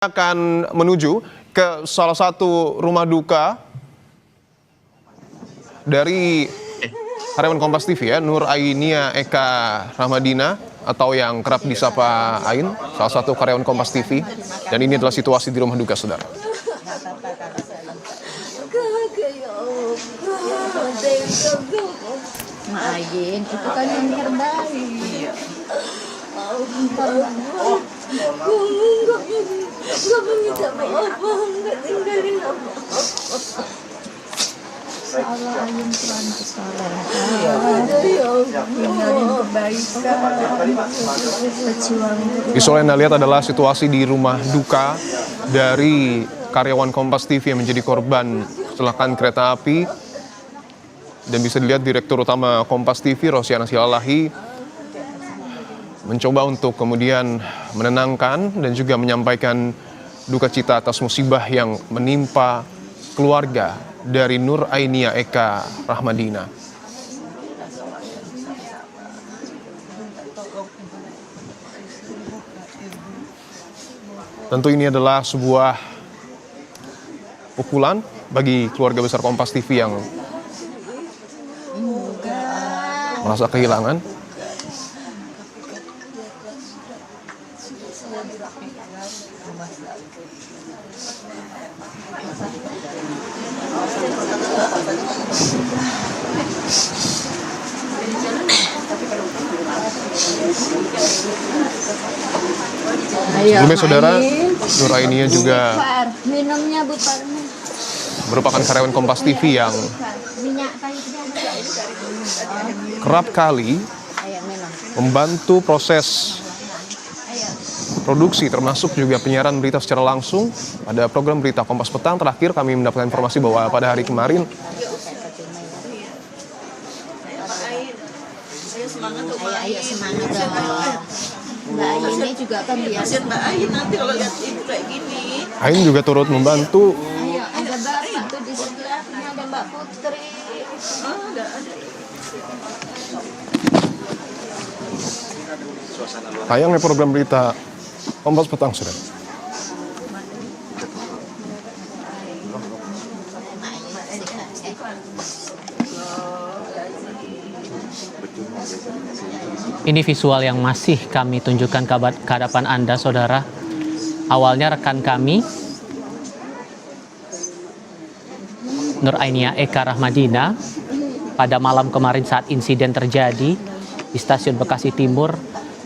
Akan menuju ke salah satu rumah duka dari karyawan Kompas TV ya, Nur Ainia Eka Rahmadina atau yang kerap disapa Ain, salah satu karyawan Kompas TV. Dan ini adalah situasi di rumah duka, saudara. Mak Ain itu kan yang terbaik. Gak minta maaf, gak tinggalin apa. Allah Ain Tuhan kesalahan. Tinggalin kebaikan. Visual yang Anda lihat adalah situasi di rumah duka dari karyawan Kompas TV yang menjadi korban kecelakaan kereta api. Dan bisa dilihat Direktur Utama Kompas TV, Rosiana Silalahi, mencoba untuk kemudian menenangkan dan juga menyampaikan duka cita atas musibah yang menimpa keluarga dari Nur Ainia Eka Rahmadina. Tentu ini adalah sebuah pukulan bagi keluarga besar Kompas TV yang merasa kehilangan. Sebelumnya saudara, Nur Ainia juga minumnya merupakan karyawan Kompas TV yang kerap kali membantu proses produksi termasuk juga penyiaran berita secara langsung. Ada program berita Kompas Petang. Terakhir kami mendapatkan informasi bahwa pada hari kemarin Ayo semangat dong. Mbak Ain ini juga kan biasa. Mbak Ain nanti kalau lihat ibu kayak gini. Ain juga turut membantu. Ayo ada Bapak tuh di sebelahnya, ada Mbak Putri. Ada. Tayangnya program berita Kompas Petang, saudara. Ini visual yang masih kami tunjukkan ke hadapan Anda, saudara. Awalnya rekan kami, Nur Ainia Eka Rahmadina, pada malam kemarin saat insiden terjadi di stasiun Bekasi Timur,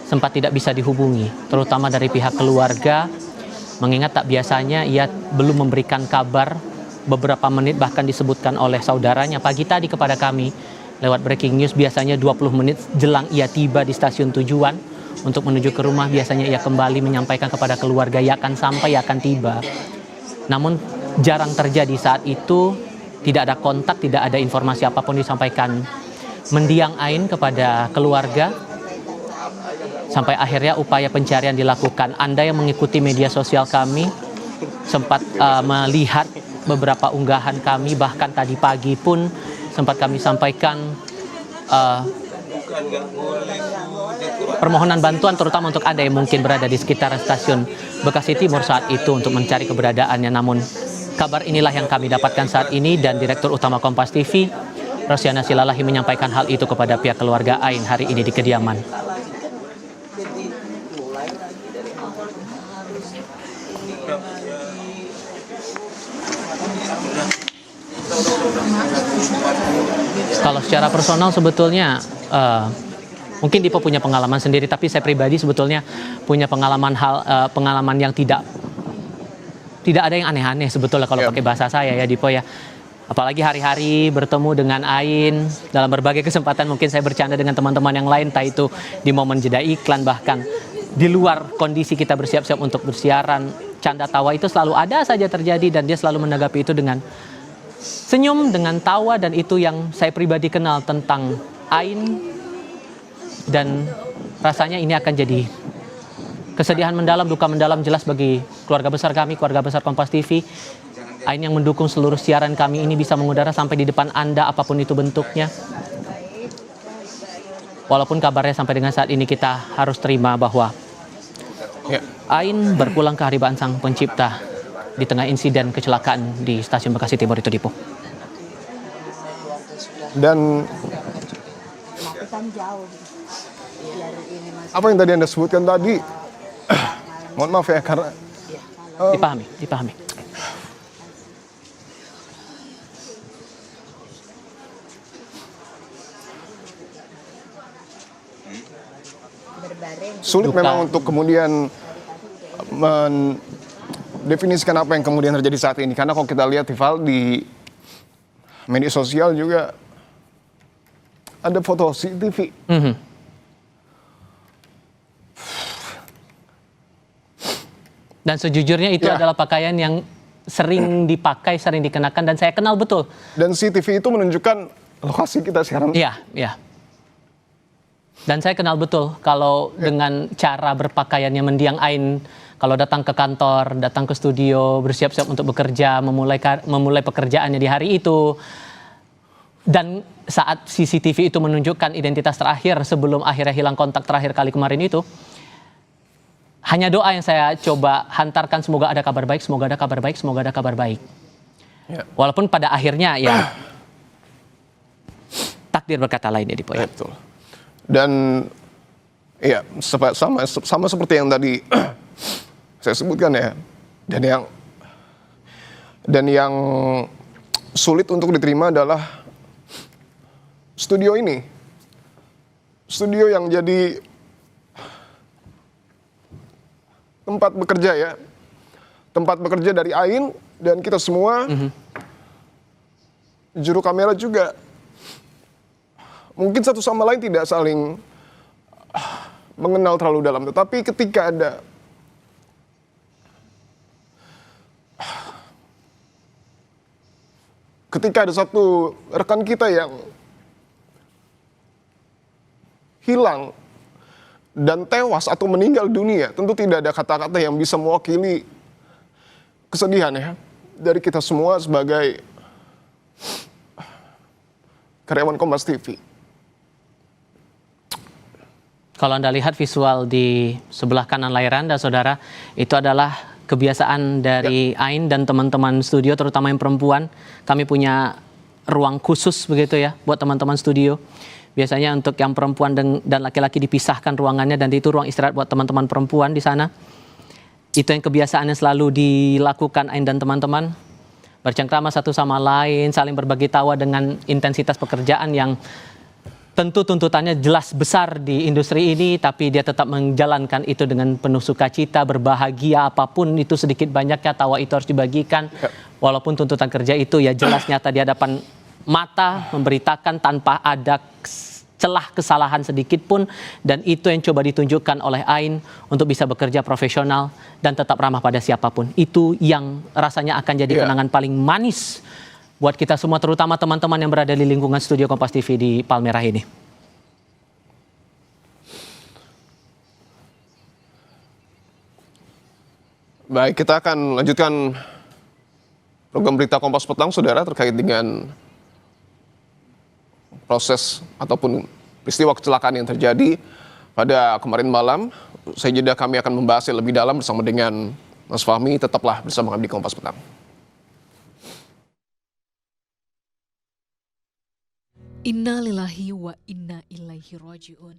sempat tidak bisa dihubungi, terutama dari pihak keluarga, mengingat tak biasanya ia belum memberikan kabar beberapa menit, bahkan disebutkan oleh saudaranya pagi tadi kepada kami lewat breaking news, biasanya 20 menit jelang ia tiba di stasiun tujuan untuk menuju ke rumah, biasanya ia kembali menyampaikan kepada keluarga ia akan sampai, ia akan tiba. Namun jarang terjadi saat itu, tidak ada kontak, tidak ada informasi apapun disampaikan mendiang Ain kepada keluarga. Sampai akhirnya upaya pencarian dilakukan. Anda yang mengikuti media sosial kami sempat melihat beberapa unggahan kami, bahkan tadi pagi pun sempat kami sampaikan permohonan bantuan terutama untuk Anda yang mungkin berada di sekitar stasiun Bekasi Timur saat itu untuk mencari keberadaannya. Namun kabar inilah yang kami dapatkan saat ini, dan Direktur Utama Kompas TV, Rosiana Silalahi, menyampaikan hal itu kepada pihak keluarga Ain hari ini di kediaman. Kalau secara personal sebetulnya mungkin Dipo punya pengalaman sendiri, tapi saya pribadi sebetulnya punya pengalaman yang tidak ada yang aneh-aneh sebetulnya kalau pakai bahasa saya ya, Dipo ya. Apalagi hari-hari bertemu dengan Ain dalam berbagai kesempatan, mungkin saya bercanda dengan teman-teman yang lain, entah itu di momen jeda iklan, bahkan di luar kondisi kita bersiap-siap untuk bersiaran, canda tawa itu selalu ada saja terjadi, dan dia selalu menanggapi itu dengan senyum, dengan tawa, dan itu yang saya pribadi kenal tentang Ain. Dan rasanya ini akan jadi kesedihan mendalam, duka mendalam jelas bagi keluarga besar kami, keluarga besar Kompas TV. Ain yang mendukung seluruh siaran kami ini bisa mengudara sampai di depan Anda apapun itu bentuknya. Walaupun kabarnya sampai dengan saat ini kita harus terima bahwa Ya. Ain berpulang ke haribaan Sang Pencipta di tengah insiden kecelakaan di Stasiun Bekasi Timur itu, Dipo. Dan Tapi kan jauh. Biar ini masih apa yang tadi Anda sebutkan tadi, mohon maaf ya karena Dipahami. berbaring. sulit Duka. memang untuk kemudian mendefinisikan apa yang kemudian terjadi saat ini. Karena kalau kita lihat Tival di media sosial juga ada foto CCTV. Dan sejujurnya itu Ya. adalah pakaian yang sering dipakai, sering dikenakan, dan saya kenal betul. Dan CCTV itu menunjukkan lokasi kita sekarang. Iya. Dan saya kenal betul kalau dengan cara berpakaiannya mendiang Ain, kalau datang ke kantor, datang ke studio, bersiap-siap untuk bekerja, memulai pekerjaannya di hari itu. Dan saat CCTV itu menunjukkan identitas terakhir sebelum akhirnya hilang kontak terakhir kali kemarin itu, hanya doa yang saya coba hantarkan, semoga ada kabar baik, semoga ada kabar baik, semoga ada kabar baik. Ya. Walaupun pada akhirnya ya takdir berkata lain ya, Dipo. Betul. Dan ya sama seperti yang tadi saya sebutkan ya. Dan yang sulit untuk diterima adalah studio ini. Studio yang jadi tempat bekerja ya. Tempat bekerja dari Ain dan kita semua. Juru kamera juga. Mungkin satu sama lain tidak saling mengenal terlalu dalam. Tetapi ketika ada satu rekan kita yang hilang dan tewas atau meninggal dunia, tentu tidak ada kata-kata yang bisa mewakili kesedihan ya dari kita semua sebagai karyawan Kompas TV. Kalau Anda lihat visual di sebelah kanan layar Anda, saudara, itu adalah kebiasaan dari Ain dan teman-teman studio, terutama yang perempuan. Kami punya ruang khusus begitu ya buat teman-teman studio. Biasanya untuk yang perempuan dan laki-laki dipisahkan ruangannya, dan itu ruang istirahat buat teman-teman perempuan di sana. Itu yang kebiasaannya selalu dilakukan Ain dan teman-teman. Bercengkrama satu sama lain, saling berbagi tawa dengan intensitas pekerjaan yang tentu tuntutannya jelas besar di industri ini, tapi dia tetap menjalankan itu dengan penuh sukacita, berbahagia, apapun itu sedikit banyaknya, tawa itu harus dibagikan. Walaupun tuntutan kerja itu ya jelas nyata di hadapan mata, memberitakan tanpa ada celah kesalahan sedikit pun, dan itu yang coba ditunjukkan oleh Ain untuk bisa bekerja profesional dan tetap ramah pada siapapun. Itu yang rasanya akan jadi kenangan paling manis buat kita semua, terutama teman-teman yang berada di lingkungan studio Kompas TV di Palmerah ini. Baik, kita akan lanjutkan program berita Kompas Petang, saudara, terkait dengan proses ataupun peristiwa kecelakaan yang terjadi pada kemarin malam. Usai jeda kami akan membahasnya lebih dalam bersama dengan Mas Fahmi. Tetaplah bersama kami di Kompas Petang. Inna lillahi wa inna ilaihi raji'un.